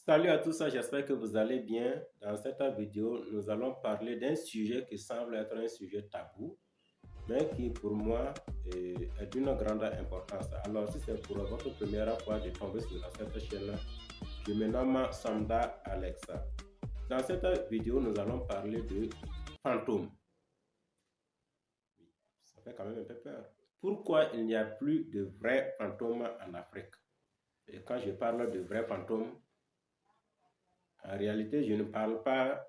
Salut à tous, j'espère que vous allez bien. Dans cette vidéo, nous allons parler d'un sujet qui semble être un sujet tabou, mais qui pour moi est d'une grande importance. Alors, si c'est pour votre première fois de tomber sur cette chaîne, je me nomme Samda Alexa. Dans cette vidéo, nous allons parler de fantômes. Ça fait quand même un peu peur. Pourquoi il n'y a plus de vrais fantômes en Afrique? Et quand je parle de vrais fantômes, en réalité, je ne parle pas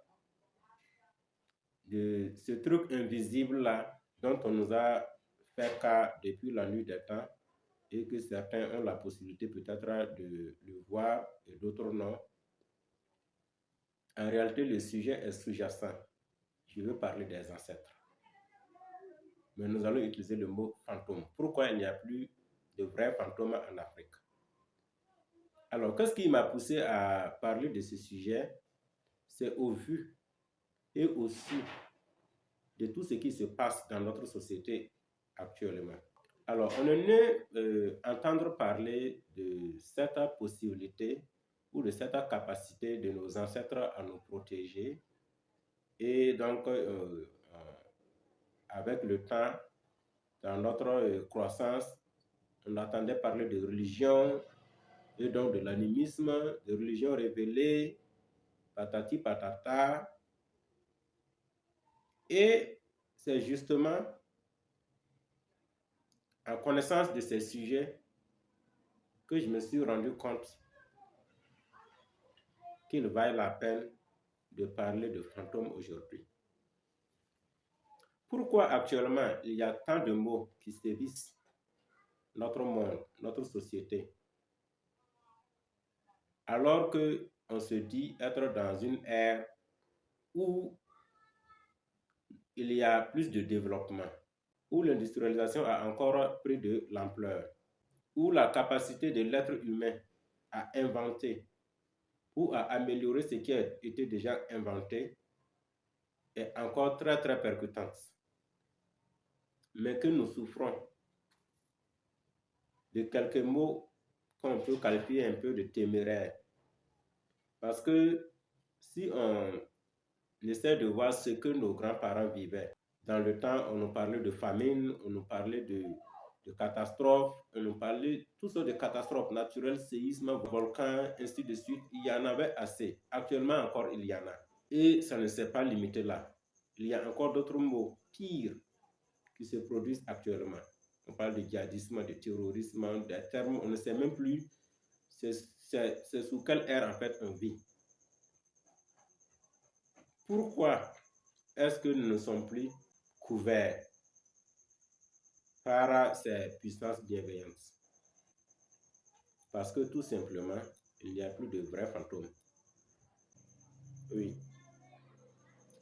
de ce truc invisible-là dont on nous a fait cas depuis la nuit des temps et que certains ont la possibilité peut-être de le voir et d'autres non. En réalité, le sujet est sous-jacent. Je veux parler des ancêtres. Mais nous allons utiliser le mot fantôme. Pourquoi il n'y a plus de vrais fantômes en Afrique? Alors, qu'est-ce qui m'a poussé à parler de ce sujet? C'est au vu et aussi de tout ce qui se passe dans notre société actuellement. Alors, on est entendre parler de cette possibilité ou de cette capacité de nos ancêtres à nous protéger. Et donc, avec le temps, dans notre croissance, on entendait parler de religion et donc de l'animisme, de religion révélée, patati patata. Et c'est justement en connaissance de ces sujets que je me suis rendu compte qu'il vaille la peine de parler de fantômes aujourd'hui. Pourquoi actuellement il y a tant de mots qui sévissent notre monde, notre société, alors qu'on se dit être dans une ère où il y a plus de développement, où l'industrialisation a encore pris de l'ampleur, où la capacité de l'être humain à inventer ou à améliorer ce qui a été déjà inventé est encore très très percutante. Mais que nous souffrons de quelques mots qu'on peut qualifier un peu de téméraires. Parce que si on essaie de voir ce que nos grands-parents vivaient, dans le temps, on nous parlait de famine, on nous parlait de catastrophes, on nous parlait de toutes sortes de catastrophes naturelles, séismes, volcans, ainsi de suite. Il y en avait assez. Actuellement encore, il y en a. Et ça ne s'est pas limité là. Il y a encore d'autres mots pires qui se produisent actuellement. On parle de djihadisme, de terrorisme, des termes, on ne sait même plus c'est sous quelle ère en fait on vit. Pourquoi est-ce que nous ne sommes plus couverts par ces puissances bienveillantes? Parce que tout simplement, il n'y a plus de vrais fantômes. Oui,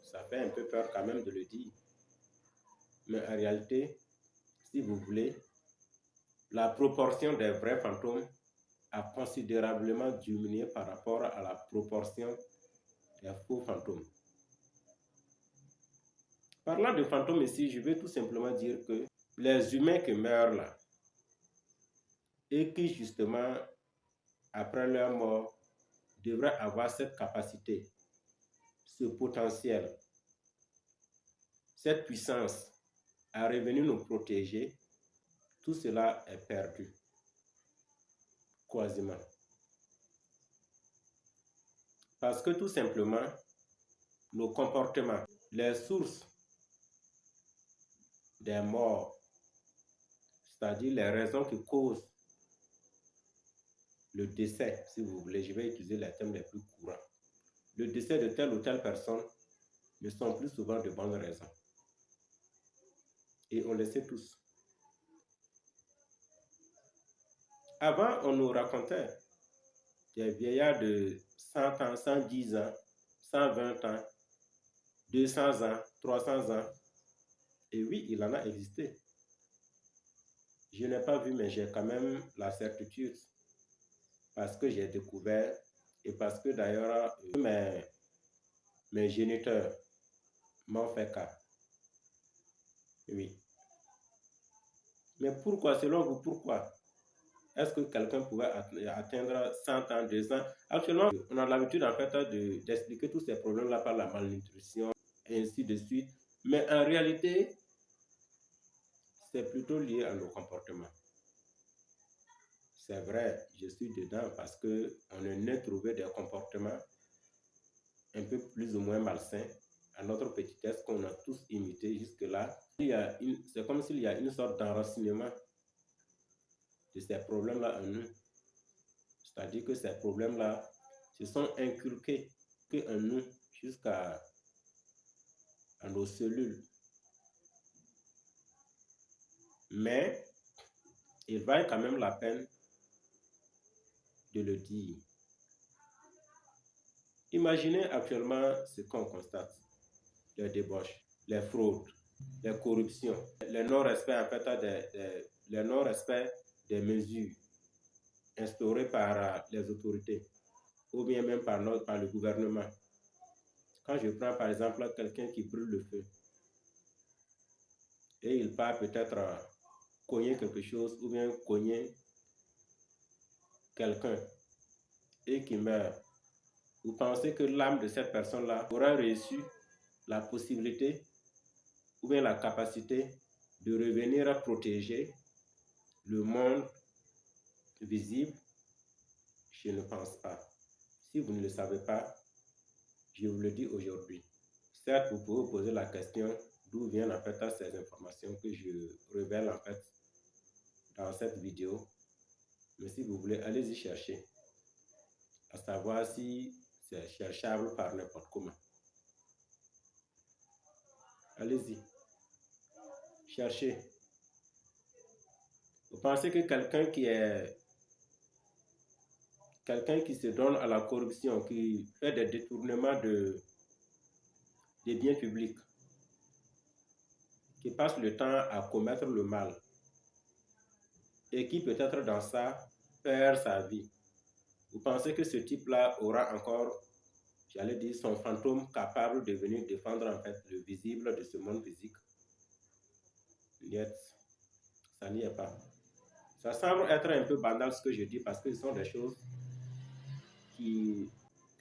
ça fait un peu peur quand même de le dire. Mais en réalité, si vous voulez, la proportion des vrais fantômes a considérablement diminué par rapport à la proportion des faux fantômes. Parlant de fantômes ici, je vais tout simplement dire que les humains qui meurent là, et qui justement, après leur mort, devraient avoir cette capacité, ce potentiel, cette puissance à revenir nous protéger, tout cela est perdu, quasiment. Parce que tout simplement, nos comportements, les sources des morts, c'est-à-dire les raisons qui causent le décès, si vous voulez, je vais utiliser les termes les plus courants. Le décès de telle ou telle personne ne sont plus souvent de bonnes raisons. Et on le sait tous. Avant, on nous racontait des vieillards de 100 ans, 110 ans, 120 ans, 200 ans, 300 ans. Et oui, il en a existé. Je n'ai pas vu, mais j'ai quand même la certitude parce que j'ai découvert et parce que d'ailleurs mes géniteurs m'ont fait cas. Oui. Mais pourquoi, selon vous, pourquoi Est-ce que quelqu'un pouvait atteindre 100 ans, 200 ans? Actuellement, on a l'habitude en fait d'expliquer tous ces problèmes-là par la malnutrition et ainsi de suite. Mais en réalité, c'est plutôt lié à nos comportements. C'est vrai, je suis dedans parce qu'on est né trouver des comportements un peu plus ou moins malsains à notre petitesse qu'on a tous imité jusque-là. C'est comme s'il y a une sorte d'enracinement de ces problèmes-là en nous. C'est-à-dire que ces problèmes-là se sont inculqués en nous jusqu'à nos cellules. Mais il vaut quand même la peine de le dire. Imaginez actuellement ce qu'on constate. Les débauches, les fraudes, les corruptions, le non-respect en fait, le non-respect des mesures instaurées par les autorités ou bien même par le gouvernement. Quand je prends par exemple quelqu'un qui brûle le feu et il part peut-être cogner quelque chose ou bien cogner quelqu'un et qui meurt, vous pensez que l'âme de cette personne-là aura reçu la possibilité ou bien la capacité de revenir protéger le monde visible? Je ne pense pas. Si vous ne le savez pas, je vous le dis aujourd'hui. Certes, vous pouvez vous poser la question d'où viennent en fait ces informations que je révèle en fait dans cette vidéo. Mais si vous voulez, allez-y chercher, à savoir si c'est cherchable par n'importe comment. Allez-y, cherchez. Vous pensez que quelqu'un qui se donne à la corruption, qui fait des détournements des biens publics, qui passe le temps à commettre le mal et qui peut-être dans ça perd sa vie, vous pensez que ce type-là aura encore, j'allais dire, son fantôme capable de venir défendre en fait le visible de ce monde physique? Niet, ça n'y est pas. Ça semble être un peu banal ce que je dis parce que ce sont des choses qui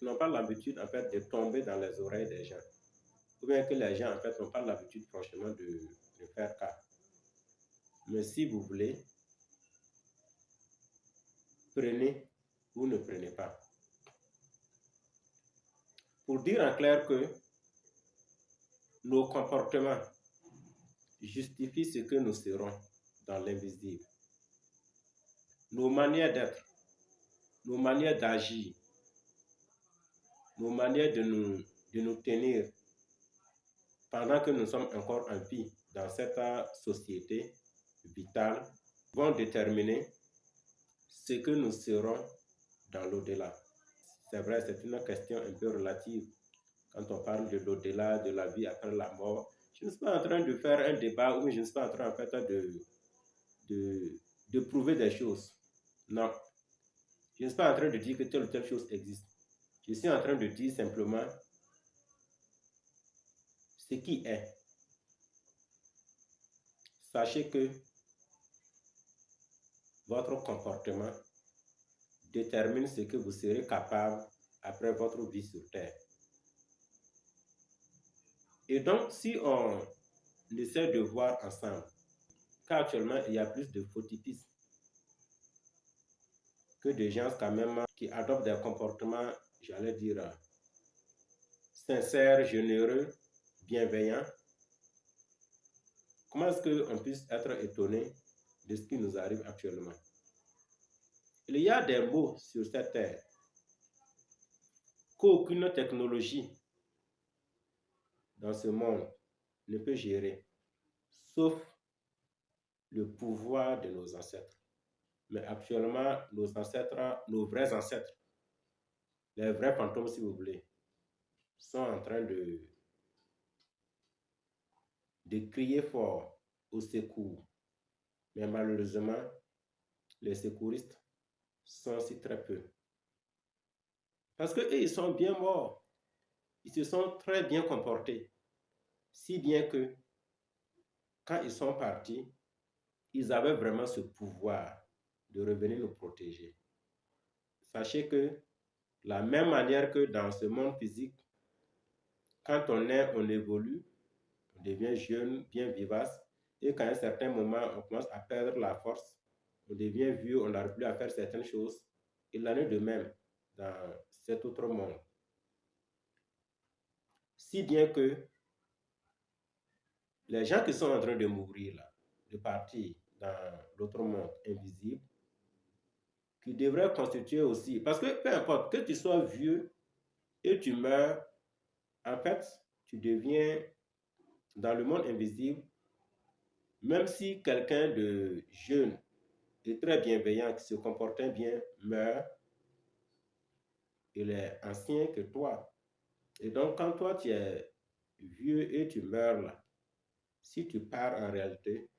n'ont pas l'habitude en fait de tomber dans les oreilles des gens. Ou bien que les gens en fait n'ont pas l'habitude franchement de faire cas. Mais si vous voulez, prenez ou ne prenez pas. Pour dire en clair que nos comportements justifient ce que nous serons dans l'invisible. Nos manières d'être, nos manières d'agir, nos manières de nous tenir pendant que nous sommes encore en vie dans cette société vitale vont déterminer ce que nous serons dans l'au-delà. C'est vrai, c'est une question un peu relative. Quand on parle de l'au-delà, de la vie après la mort, je ne suis pas en train de faire un débat ou je ne suis pas en train en fait, de prouver des choses. Non. Je ne suis pas en train de dire que telle ou telle chose existe. Je suis en train de dire simplement ce qui est. Sachez que votre comportement détermine ce que vous serez capable après votre vie sur Terre. Et donc, si on essaie de voir ensemble qu'actuellement, il y a plus de phototypisme que de gens quand même qui adoptent des comportements, j'allais dire, sincères, généreux, bienveillants, comment est-ce qu'on puisse être étonné de ce qui nous arrive actuellement? Il y a des mots sur cette terre qu'aucune technologie dans ce monde ne peut gérer, sauf le pouvoir de nos ancêtres. Mais actuellement, nos ancêtres, nos vrais ancêtres, les vrais fantômes si vous voulez, sont en train de crier fort au secours. Mais malheureusement, les secouristes sont si très peu. Parce qu'eux, ils sont bien morts. Ils se sont très bien comportés. Si bien que, quand ils sont partis, ils avaient vraiment ce pouvoir de revenir nous protéger. Sachez que la même manière que dans ce monde physique, quand on est, on évolue, on devient jeune, bien vivace, et qu'à un certain moment, on commence à perdre la force, on devient vieux, on n'arrive plus à faire certaines choses. Il en est de même dans cet autre monde. Si bien que les gens qui sont en train de mourir là, de partir dans l'autre monde invisible, qui devraient constituer aussi, parce que peu importe que tu sois vieux et tu meurs, en fait, tu deviens dans le monde invisible, même si quelqu'un de jeune et très bienveillant qui se comportait bien meurt, il est ancien que toi. Et donc, quand toi tu es vieux et tu meurs là, si tu pars en réalité,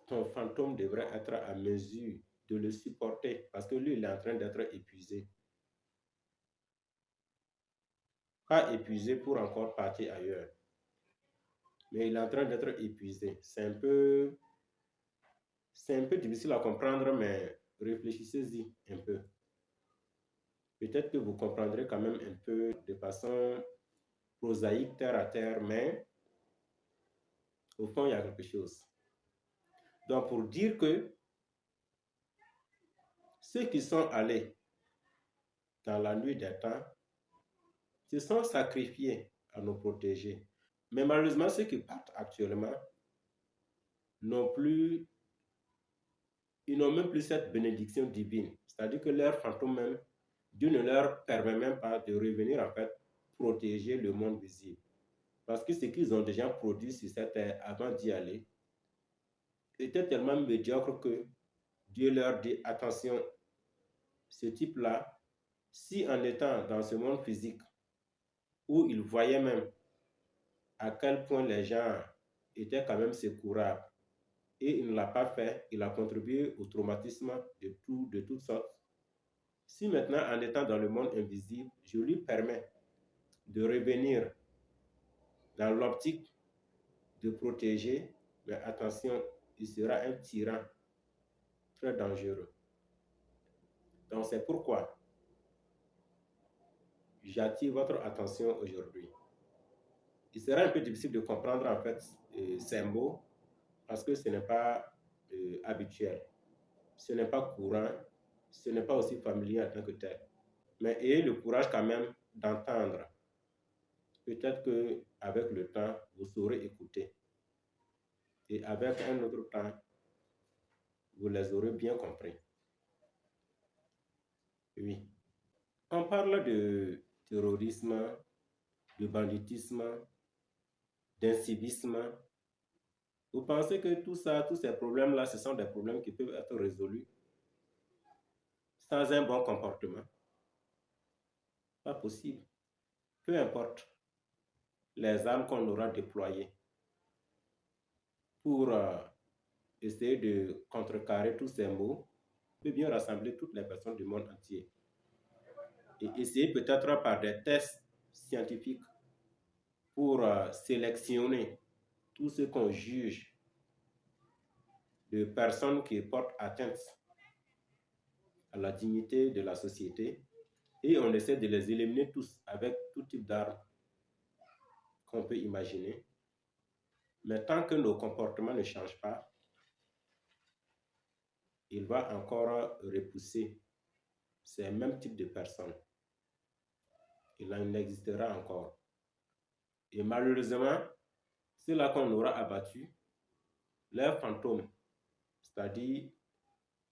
ton fantôme devrait être à mesure de le supporter parce que lui, il est en train d'être épuisé. Pas épuisé pour encore partir ailleurs, mais il est en train d'être épuisé. C'est un peu difficile à comprendre, mais réfléchissez-y un peu. Peut-être que vous comprendrez quand même un peu de façon prosaïque, terre à terre, mais au fond, il y a quelque chose. Donc, pour dire que ceux qui sont allés dans la nuit des temps se sont sacrifiés à nous protéger. Mais malheureusement, ceux qui partent actuellement ils n'ont même plus cette bénédiction divine. C'est-à-dire que leur fantôme même, Dieu ne leur permet même pas de revenir en fait protéger le monde visible. Parce que ce qu'ils ont déjà produit sur cette terre avant d'y aller était tellement médiocre que Dieu leur dit, attention, ce type-là, si en étant dans ce monde physique, où il voyait même à quel point les gens étaient quand même secourables, et il ne l'a pas fait, il a contribué au traumatisme de toutes sortes. Si maintenant, en étant dans le monde invisible, je lui permets de revenir dans l'optique de protéger, mais attention, il sera un tyran très dangereux. Donc c'est pourquoi j'attire votre attention aujourd'hui. Il sera un peu difficile de comprendre en fait ces mots parce que ce n'est pas habituel, ce n'est pas courant, ce n'est pas aussi familier en tant que tel. Mais ayez le courage quand même d'entendre. Peut-être qu'avec le temps, vous saurez écouter. Et avec un autre temps, vous les aurez bien compris. Oui. On parle de terrorisme, de banditisme, d'incivisme. Vous pensez que tout ça, tous ces problèmes-là, ce sont des problèmes qui peuvent être résolus sans un bon comportement? Pas possible. Peu importe les armes qu'on aura déployées pour essayer de contrecarrer tous ces maux, on peut bien rassembler toutes les personnes du monde entier et essayer peut-être par des tests scientifiques pour sélectionner tout ce qu'on juge de personnes qui portent atteinte à la dignité de la société et on essaie de les éliminer tous avec tout type d'armes qu'on peut imaginer. Mais tant que nos comportements ne changent pas, il va encore repousser ces mêmes types de personnes. Il en existera encore. Et malheureusement, ceux-là qu'on aura abattus, leurs fantômes, c'est-à-dire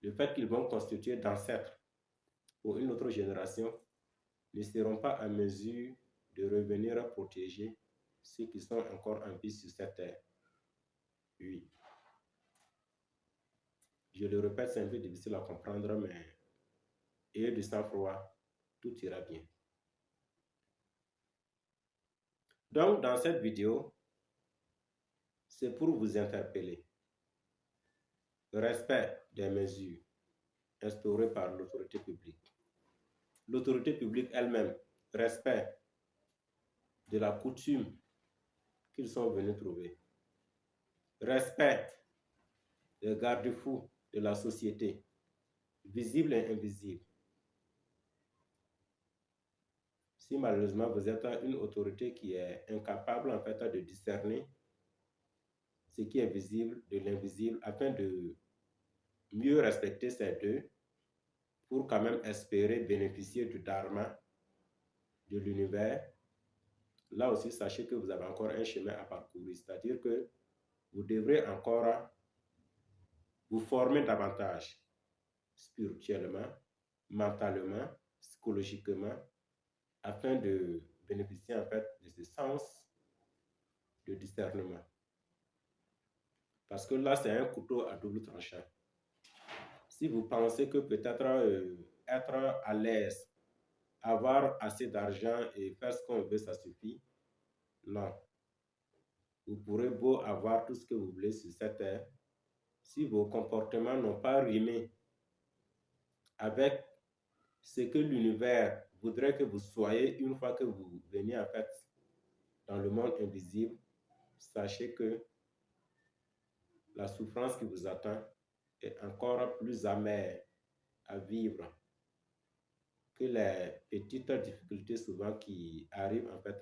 le fait qu'ils vont constituer d'ancêtres pour une autre génération, ne seront pas à mesure de revenir protéger ceux qui sont encore en vie sur cette terre. Oui. Je le répète, c'est un peu difficile à comprendre, mais ayez du sang-froid, tout ira bien. Donc, dans cette vidéo, c'est pour vous interpeller. Respect des mesures instaurées par l'autorité publique. L'autorité publique elle-même, respect de la coutume qu'ils sont venus trouver. Respect des garde-fous de la société, visibles et invisibles. Si malheureusement vous êtes une autorité qui est incapable en fait de discerner ce qui est visible de l'invisible afin de mieux respecter ces deux pour quand même espérer bénéficier du dharma de l'univers, là aussi sachez que vous avez encore un chemin à parcourir, c'est-à-dire que vous devrez encore vous former davantage spirituellement, mentalement, psychologiquement, afin de bénéficier en fait de ce sens de discernement. Parce que là, c'est un couteau à double tranchant. Si vous pensez que peut-être être à l'aise, avoir assez d'argent et faire ce qu'on veut, ça suffit, non. Vous pourrez beau avoir tout ce que vous voulez sur cette terre. Si vos comportements n'ont pas rimé avec ce que l'univers voudrait que vous soyez une fois que vous venez en fait dans le monde invisible, sachez que la souffrance qui vous attend est encore plus amère à vivre que les petites difficultés souvent qui arrivent en fait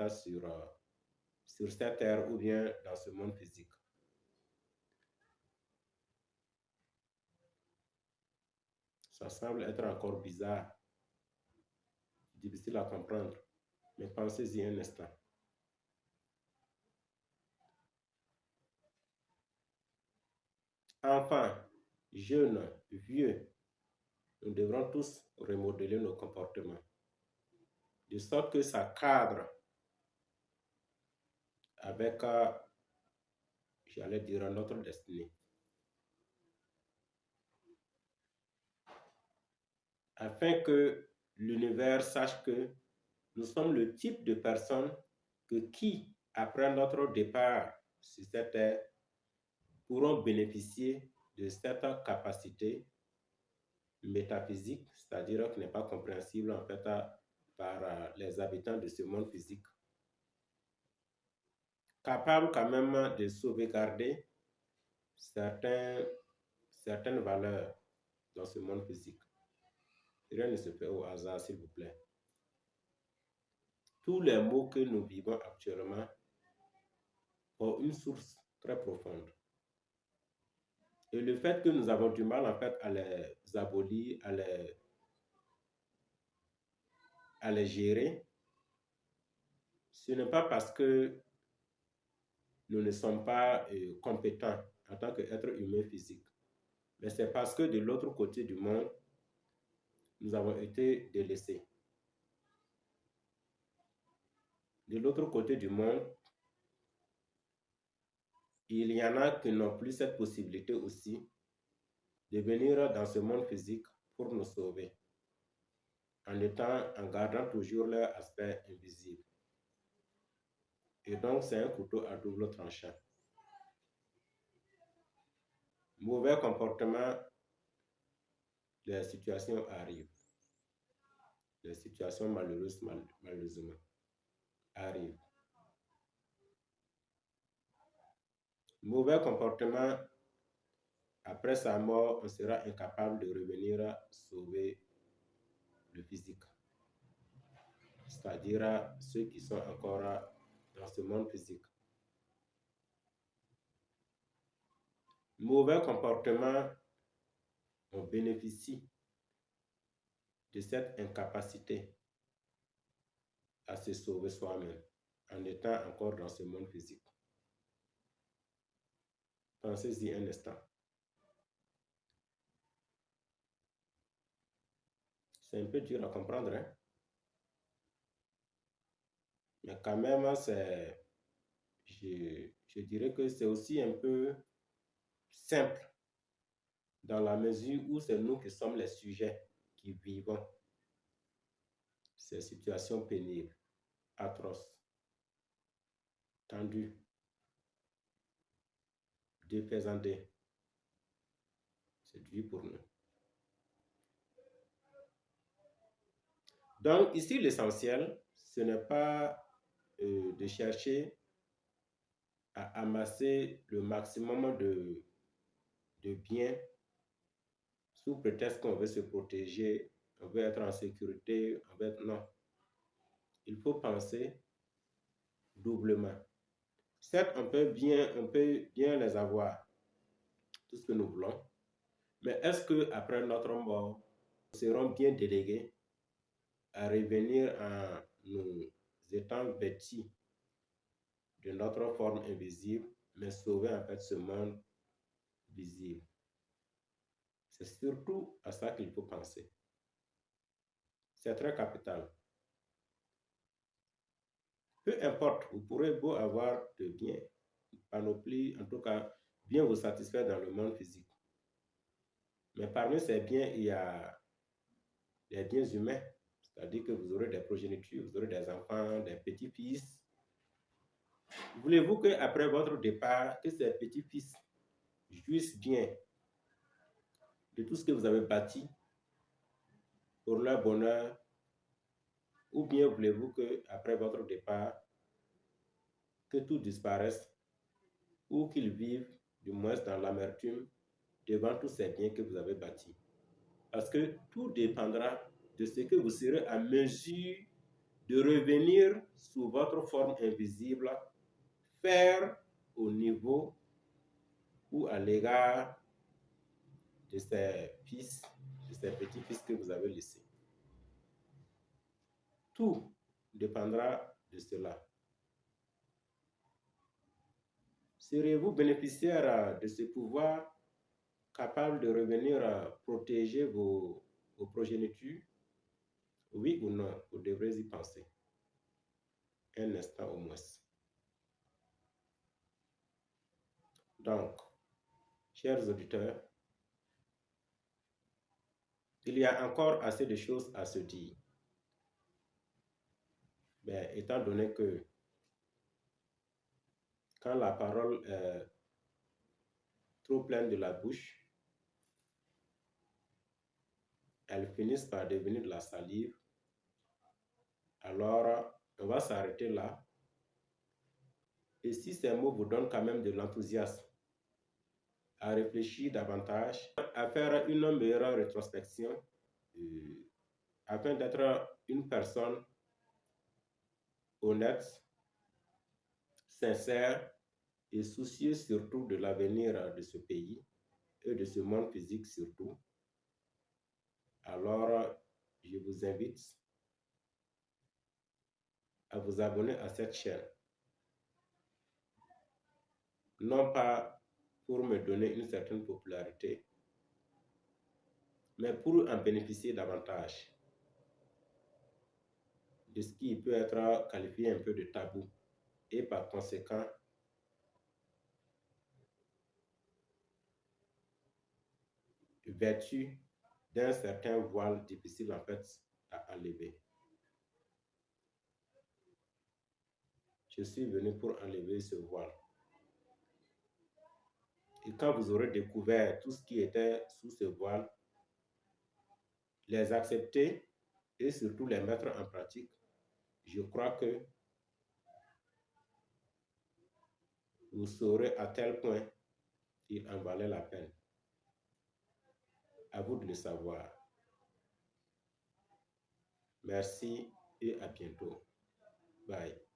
sur cette terre ou bien dans ce monde physique. Ça semble être encore bizarre, difficile à comprendre, mais pensez-y un instant. Enfants, jeunes, vieux, nous devrons tous remodeler nos comportements, de sorte que ça cadre avec, j'allais dire, notre destinée. Afin que l'univers sache que nous sommes le type de personnes qui, après notre départ sur cette terre, pourront bénéficier de cette capacité métaphysique, c'est-à-dire qui n'est pas compréhensible en fait par les habitants de ce monde physique, capable quand même de sauvegarder certaines valeurs dans ce monde physique. Rien ne se fait au hasard, s'il vous plaît. Tous les maux que nous vivons actuellement ont une source très profonde. Et le fait que nous avons du mal en fait à les abolir, à les gérer, ce n'est pas parce que nous ne sommes pas compétents en tant qu'être humain physique, mais c'est parce que de l'autre côté du monde, nous avons été délaissés. De l'autre côté du monde, il y en a qui n'ont plus cette possibilité aussi de venir dans ce monde physique pour nous sauver, en gardant toujours leur aspect invisible. Et donc, c'est un couteau à double tranchant. Mauvais comportement, les situations arrivent. Les situations malheureuses, malheureusement, arrivent. Mauvais comportement, après sa mort, on sera incapable de revenir sauver le physique. C'est-à-dire ceux qui sont encore dans ce monde physique. Mauvais comportement, on bénéficie de cette incapacité à se sauver soi-même en étant encore dans ce monde physique. Pensez-y un instant. C'est un peu dur à comprendre, hein? Mais quand même, je dirais que c'est aussi un peu simple dans la mesure où c'est nous qui sommes les sujets qui vivons ces situations pénibles, atroces, tendues, défaisantées. C'est dur pour nous. Donc ici, l'essentiel, ce n'est pas de chercher à amasser le maximum de biens sous prétexte qu'on veut se protéger, on veut être en sécurité, on veut être... Non. Il faut penser doublement. Certes, on peut bien les avoir, tout ce que nous voulons, mais est-ce qu'après notre mort, nous serons bien délégués à revenir en nous étant vêtus de notre forme invisible, mais sauver en fait ce monde visible? C'est surtout à ça qu'il faut penser. C'est très capital. Peu importe, vous pourrez beau avoir de biens, panoplie, en tout cas, bien vous satisfaire dans le monde physique. Mais parmi ces biens, il y a les biens humains, c'est-à-dire que vous aurez des progénitures, vous aurez des enfants, des petits-fils. Voulez-vous qu'après votre départ, que ces petits-fils jouissent bien de tout ce que vous avez bâti pour leur bonheur, ou bien voulez-vous qu'après votre départ, que tout disparaisse, ou qu'ils vivent du moins dans l'amertume devant tous ces biens que vous avez bâtis? Parce que tout dépendra de ce que vous serez à mesure de revenir sous votre forme invisible, faire au niveau ou à l'égard de ces fils, de ces petits-fils que vous avez laissés. Tout dépendra de cela. Serez-vous bénéficiaire de ce pouvoir, capable de revenir protéger vos progénitures? Oui ou non? Vous devrez y penser. Un instant au moins. Donc, chers auditeurs, il y a encore assez de choses à se dire. Mais étant donné que quand la parole est trop pleine de la bouche, elles finissent par devenir de la salive. Alors, on va s'arrêter là. Et si ces mots vous donnent quand même de l'enthousiasme, à réfléchir davantage, à faire une meilleure rétrospection, afin d'être une personne honnête, sincère et soucieuse surtout de l'avenir de ce pays et de ce monde physique surtout, alors je vous invite à vous abonner à cette chaîne. Non pas pour me donner une certaine popularité, mais pour en bénéficier davantage de ce qui peut être qualifié un peu de tabou et par conséquent vêtu d'un certain voile difficile en fait à enlever. Je suis venu pour enlever ce voile. Et quand vous aurez découvert tout ce qui était sous ce voile, les accepter et surtout les mettre en pratique, je crois que vous saurez à tel point il en valait la peine. À vous de le savoir. Merci et à bientôt. Bye.